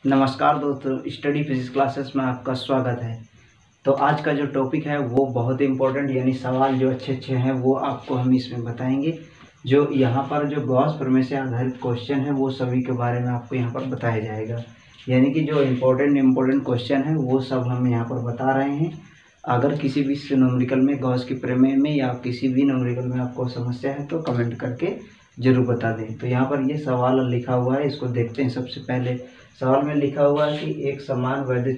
नमस्कार दोस्तों, study physics classes में आपका स्वागत है। तो आज का जो टॉपिक है वो बहुत इंपॉर्टेंट, यानी सवाल जो अच्छे अच्छे हैं वो आपको हम इसमें बताएंगे। जो यहाँ पर जो गॉस प्रमेय से आधारित क्वेश्चन है वो सभी के बारे में आपको यहाँ पर बताया जाएगा। यानी कि जो इम्पोर्टेंट क्वेश्चन है वो सब हम यहाँ पर बता रहे हैं। अगर किसी भी न्यूमेरिकल में, गॉस की प्रमेय में या किसी भी न्यूमेरिकल में आपको समस्या है तो कमेंट करके ज़रूर बता दें। तो यहाँ पर ये सवाल लिखा हुआ है, इसको देखते हैं। सबसे पहले सवाल में लिखा हुआ है कि एक समान विद्युत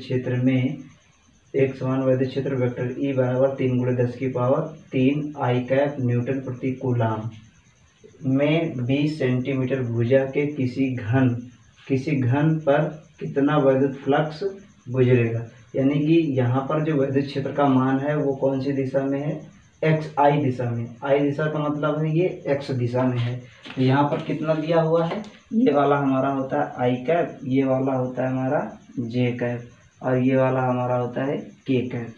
क्षेत्र वेक्टर E बराबर 3 × 10⁻³ आई कैप न्यूटन प्रति कूलाम में 20 सेंटीमीटर भुजा के किसी घन पर कितना विद्युत फ्लक्स गुजरेगा। यानी कि यहाँ पर जो विद्युत क्षेत्र का मान है वो कौन सी दिशा में है? XI दिशा में। I दिशा का मतलब है ये X दिशा में है। तो यहाँ पर कितना दिया हुआ है? ये वाला हमारा होता है I कैप, ये वाला होता है हमारा J कैप और ये वाला हमारा होता है K कैप।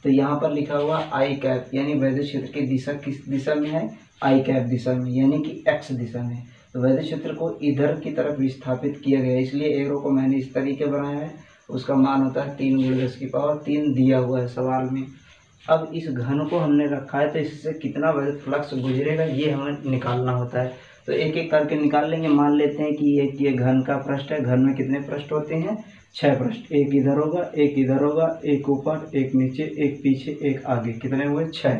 तो यहाँ पर लिखा हुआ I कैप, यानी विद्युत क्षेत्र की दिशा किस दिशा में है? I कैप दिशा में, यानी कि X दिशा में। तो विद्युत क्षेत्र को इधर की तरफ विस्थापित किया गया, इसलिए एरो को मैंने इस तरीके बनाया है। उसका मान होता है 3 × 10⁻³ दिया हुआ है सवाल में। अब इस घन को हमने रखा है तो इससे कितना विद्युत फ्लक्स गुजरेगा ये हमें निकालना होता है। तो एक एक करके निकाल लेंगे। मान लेते हैं कि ये घन का पृष्ठ है। घन में कितने पृष्ठ होते हैं? 6 पृष्ठ। एक इधर होगा, एक इधर होगा, एक ऊपर, एक नीचे, एक पीछे, एक आगे। कितने हुए? 6।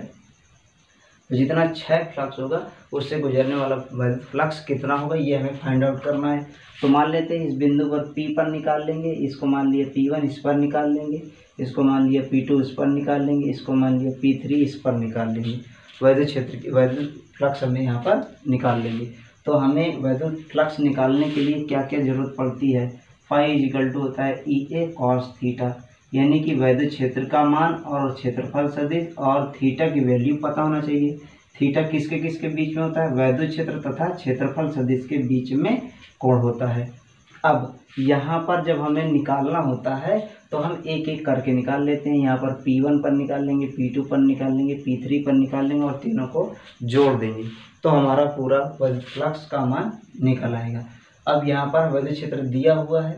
तो जितना 6 फ्लक्स होगा उससे गुजरने वाला विद्युत फ्लक्स कितना होगा ये हमें फाइंड आउट करना है। तो मान लेते हैं इस बिंदु पर P पर निकाल लेंगे, इसको मान लिया P1 इस पर निकाल लेंगे, इसको मान लिया P2 इस पर निकाल लेंगे, इसको मान लिया P3 इस पर निकाल लेंगे। विद्युत क्षेत्र की विद्युत फ्लक्स हमें यहाँ पर निकाल लेंगे। तो हमें विद्युत फ्लक्स निकालने के लिए क्या क्या जरूरत पड़ती है? फाई = होता है EA cos थीटा, यानी कि विद्युत क्षेत्र का मान और क्षेत्रफल सदिश और थीटा की वैल्यू पता होना चाहिए। थीटा किसके किसके बीच में होता है? विद्युत क्षेत्र तथा क्षेत्रफल सदिश के बीच में कोण होता है। अब यहाँ पर जब हमें निकालना होता है तो हम एक एक करके निकाल लेते हैं। यहाँ पर P1 पर निकाल लेंगे, P2 पर निकाल लेंगे, P3 पर निकाल लेंगे और तीनों को जोड़ देंगे तो हमारा पूरा विद्युत फ्लक्स का मान निकल आएगा। अब यहाँ पर विद्युत क्षेत्र दिया हुआ है,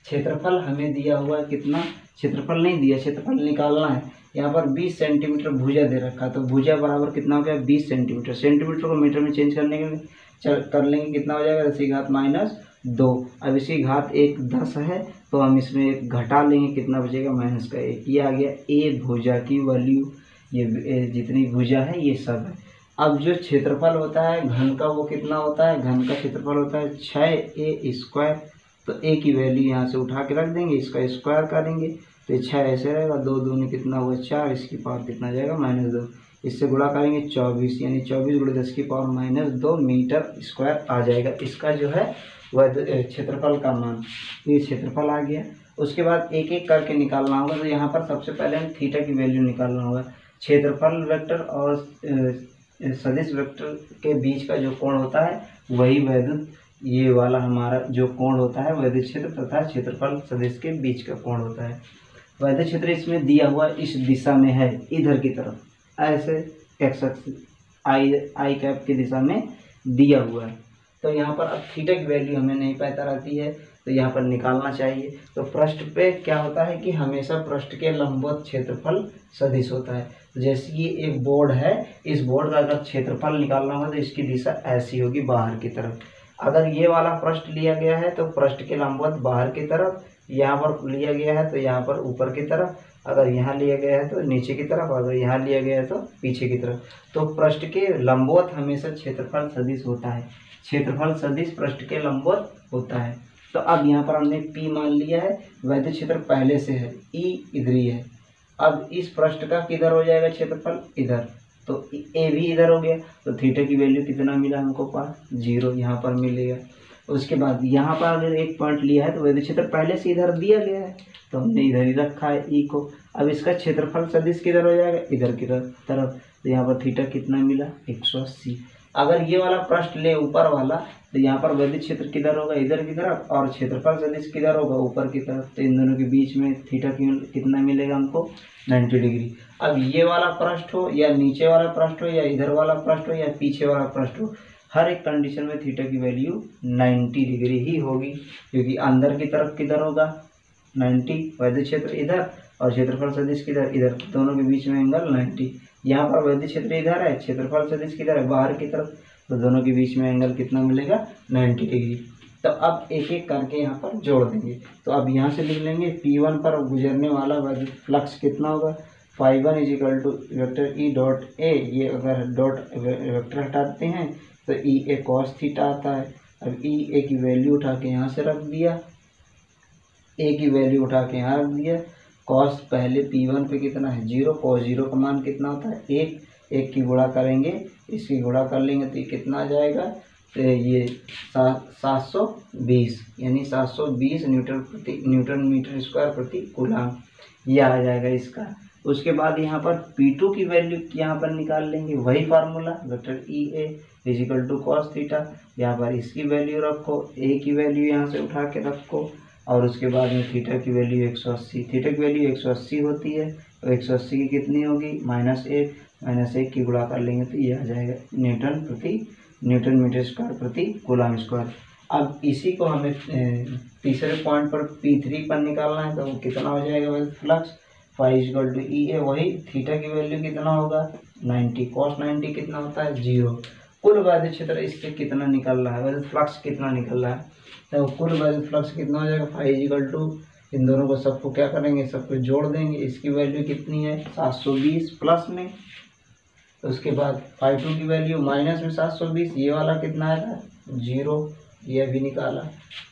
क्षेत्रफल हमें दिया हुआ है कितना? क्षेत्रफल नहीं दिया, क्षेत्रफल निकालना है। यहाँ पर 20 सेंटीमीटर भुजा दे रखा है, तो भुजा बराबर कितना हो गया? 20 सेंटीमीटर। सेंटीमीटर को मीटर में चेंज करने के कर लेंगे, कितना हो जाएगा? 10⁻²। अब इसकी घात 1 10 है तो हम इसमें एक घटा लेंगे, कितना बचेगा? -1। ये आ गया A भुजा की वैल्यू। ये जितनी भुजा है ये सब है। अब जो क्षेत्रफल होता है घन का वो कितना होता है? घन का क्षेत्रफल होता है 6A²। तो A की वैल्यू यहाँ से उठा के रख देंगे, इसका स्क्वायर करेंगे तो 6 ऐसे रहेगा। 2 दूनी कितना हुआ? 4। इसकी पावर कितना जाएगा? -2। इससे गुणा करेंगे 24, यानी 24 × 10⁻² मीटर स्क्वायर आ जाएगा। इसका जो है वह क्षेत्रफल का मान, ये क्षेत्रफल आ गया। उसके बाद एक एक करके निकालना होगा। तो यहाँ पर सबसे पहले हम थीटा की वैल्यू निकालना होगा। क्षेत्रफल वेक्टर और सदिश वेक्टर के बीच का जो कोण होता है वही विद्युत, ये वाला हमारा जो कोण होता है विद्युत क्षेत्र तथा क्षेत्रफल सदिश के बीच का कोण होता है। विद्युत क्षेत्र इसमें दिया हुआ इस दिशा में है, इधर की तरफ, ऐसे एक्स आई कैप की दिशा में दिया हुआ है। तो यहाँ पर अब थीटा की वैल्यू हमें नहीं पता रहती है तो यहाँ पर निकालना चाहिए। तो पृष्ठ पे क्या होता है कि हमेशा पृष्ठ के लंबवत क्षेत्रफल सदिश होता है। तो जैसे कि एक बोर्ड है, इस बोर्ड का अगर क्षेत्रफल निकालना होगा तो इसकी दिशा ऐसी होगी, बाहर की तरफ। अगर ये वाला पृष्ठ लिया गया है तो पृष्ठ के लंबवत बाहर की तरफ, यहाँ पर लिया गया है तो यहाँ पर ऊपर की तरफ, अगर यहाँ लिया गया है तो नीचे की तरफ, अगर यहाँ लिया गया है तो पीछे की तरफ। तो पृष्ठ के लंबवत हमेशा क्षेत्रफल सदिश होता है। क्षेत्रफल सदिश पृष्ठ के लंबवत होता है। तो अब यहाँ पर हमने P मान लिया है, विद्युत क्षेत्र पहले से है, E इधर ही है। अब इस पृष्ठ का किधर हो जाएगा क्षेत्रफल? इधर। तो A भी इधर हो गया। तो थीटा की वैल्यू कितना मिला हमको? पास 0 यहाँ पर मिलेगा। उसके बाद यहाँ पर अगर एक पॉइंट लिया है तो विद्युत क्षेत्र पहले से इधर दिया गया है तो हमने इधर ही रखा है E को। अब इसका क्षेत्रफल सदिश किधर हो जाएगा? इधर की तरफ। तो यहाँ पर थीटा कितना मिला? 180। अगर ये वाला पृष्ठ ले ऊपर वाला तो यहाँ पर विद्युत क्षेत्र किधर होगा? इधर की तरफ, और क्षेत्रफल सदिश किधर होगा? ऊपर की तरफ। तो इन दोनों के बीच में थीटा कितना मिलेगा हमको? 90 डिग्री। अब ये वाला पृष्ठ हो या नीचे वाला पृष्ठ हो या इधर वाला पृष्ठ हो या पीछे वाला पृष्ठ हो, हर एक कंडीशन में थीटा की वैल्यू 90 डिग्री ही होगी, क्योंकि अंदर की तरफ किधर होगा 90, वैद्युत क्षेत्र इधर और क्षेत्रफल सदिश किधर इधर, दोनों के बीच में एंगल 90। यहाँ पर वैद्युत क्षेत्र इधर है, क्षेत्रफल सदिश किधर है बाहर की तरफ, तो दोनों के बीच में एंगल कितना मिलेगा 90 डिग्री। तो अब एक एक करके यहाँ पर जोड़ देंगे। तो अब यहाँ से लिख लेंगे P1 पर गुजरने वाला वैद्युत फ्लक्स कितना होगा, φ1 = वेक्टर E डॉट A, ये अगर डॉट वेक्टर हटाते हैं तो ई ए कॉस थीटा आता है। अब ई ए की वैल्यू उठा के यहाँ से रख दिया, ए की वैल्यू उठा के यहाँ रख दिया। कॉस पहले P1 पे कितना है 0, कॉस 0 का मान कितना होता है 1, 1 की गुणा करेंगे, इसकी गुणा कर लेंगे तो ये कितना आ जाएगा, तो ये 720 यानी 720 न्यूटन मीटर स्क्वायर प्रति कूलम, यह आ जाएगा इसका। उसके बाद यहाँ पर P2 की वैल्यू यहाँ पर निकाल लेंगे, वही फार्मूला वेक्टर ई ए = कॉस थीटा, यहाँ पर इसकी वैल्यू रखो, ए की वैल्यू यहाँ से उठा के रखो, और उसके बाद में थीटा की वैल्यू 180, थीटा की वैल्यू 180 होती है, तो 180 की कितनी होगी -1 की गुणा कर लेंगे तो ये आ जाएगा न्यूटन मीटर स्क्वायर प्रति कूलम स्क्वायर। अब इसी को हमें तीसरे पॉइंट पर P3 पर निकालना है, तो वो कितना हो जाएगा वैद्युत फ्लक्स, φ = E A, वही थीटा की वैल्यू कितना होगा 90, cos 90 कितना होता है 0। कुल वैद्युत क्षेत्र इससे कितना निकल रहा है, वैद्युत फ्लक्स कितना निकल रहा है, तो कुल वैद्युत फ्लक्स कितना हो जाएगा, φ इन दोनों को सबको क्या करेंगे, सबको जोड़ देंगे, इसकी वैल्यू कितनी है 720 प्लस में, तो उसके बाद φ2 की वैल्यू माइनस में 720, ये वाला कितना आएगा 0, ये भी निकाला,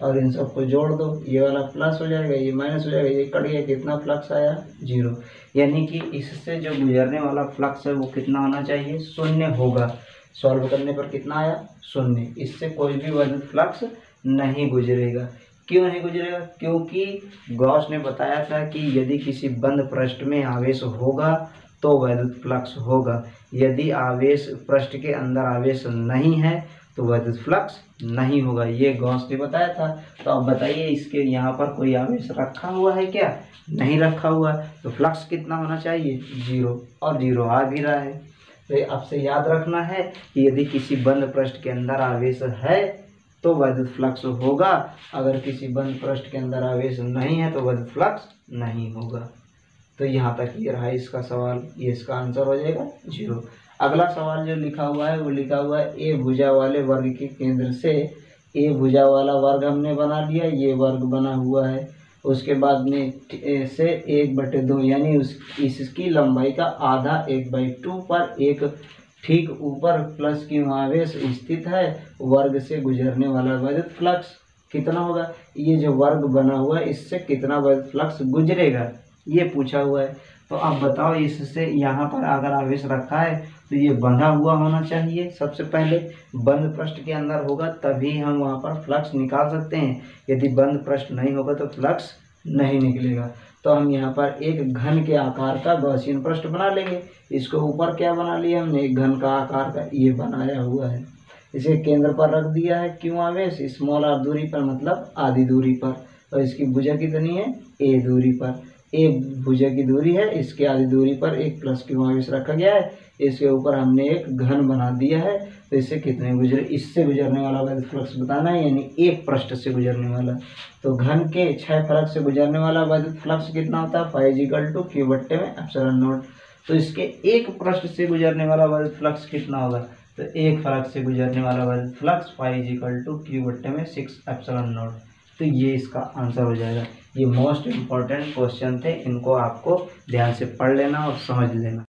और इन सबको जोड़ दो, ये वाला प्लस हो जाएगा, ये माइनस हो जाएगा, ये कट गया, कितना फ्लक्स आया 0। यानी कि इससे जो गुजरने वाला फ्लक्स है वो कितना होना चाहिए, 0 होगा। सॉल्व करने पर कितना आया 0, इससे कोई भी वैद्युत फ्लक्स नहीं गुजरेगा। क्यों नहीं गुजरेगा, क्योंकि गॉस ने बताया था कि यदि किसी बंद पृष्ठ में आवेश होगा तो वैद्युत फ्लक्स होगा, यदि आवेश पृष्ठ के अंदर आवेश नहीं है तो वैद्युत फ्लक्स नहीं होगा, ये गॉस ने बताया था। तो अब बताइए इसके यहाँ पर कोई आवेश रखा हुआ है क्या, नहीं रखा हुआ, तो फ्लक्स कितना होना चाहिए 0, और 0 आ भी रहा है। तो आपसे याद रखना है कि यदि किसी बंद पृष्ठ के अंदर आवेश है तो वैद्युत फ्लक्स होगा, अगर किसी बंद पृष्ठ के अंदर आवेश नहीं है तो वैद्युत फ्लक्स नहीं होगा। तो यहाँ तक ये रहा इसका सवाल, ये इसका आंसर हो जाएगा 0। अगला सवाल जो लिखा हुआ है वो लिखा हुआ है ए भुजा वाले वर्ग के केंद्र से, ए भुजा वाला वर्ग हमने बना लिया, ये वर्ग बना हुआ है, उसके बाद में से 1/2 यानी इसकी लंबाई का आधा 1/2 पर एक ठीक ऊपर प्लस की आवेश स्थित है, वर्ग से गुजरने वाला वैद्युत फ्लक्स कितना होगा, ये जो वर्ग बना हुआ है इससे कितना वैद्युत फ्लक्स गुजरेगा ये पूछा हुआ है। तो आप बताओ इससे यहाँ पर अगर आवेश रखा है तो ये बंधा हुआ होना चाहिए, सबसे पहले बंद पृष्ठ के अंदर होगा तभी हम वहाँ पर फ्लक्स निकाल सकते हैं, यदि बंद पृष्ठ नहीं होगा तो फ्लक्स नहीं निकलेगा। तो हम यहाँ पर एक घन के आकार का गॉसियन पृष्ठ बना लेंगे, इसको ऊपर क्या बना लिया हमने, एक घन का आकार का ये बनाया हुआ है, इसे केंद्र पर रख दिया है, क्यों आवेश स्मॉल r दूरी पर मतलब आधी दूरी पर, और इसकी भुजा कितनी है a दूरी पर, ए भुजा की दूरी है, इसके आधी दूरी पर एक प्लस की आवेश रखा गया है, इसके ऊपर हमने एक घन बना दिया है, तो इससे कितने गुजरे, इससे गुजरने वाला वैद्युत फ्लक्स बताना है, यानी एक पृष्ठ से गुजरने वाला। तो घन के 6 फलक से गुजरने वाला वैद्युत फ्लक्स कितना होता है, φ = Q/με। तो इसके एक पृष्ठ से गुजरने वाला वैद्युत फ्लक्स कितना होगा, तो एक फलक से गुजरने वाला वैद्युत फ्लक्स φ = Q/με6ε0। तो ये इसका आंसर हो जाएगा। ये मोस्ट इम्पॉर्टेंट क्वेश्चन थे, इनको आपको ध्यान से पढ़ लेना और समझ लेना।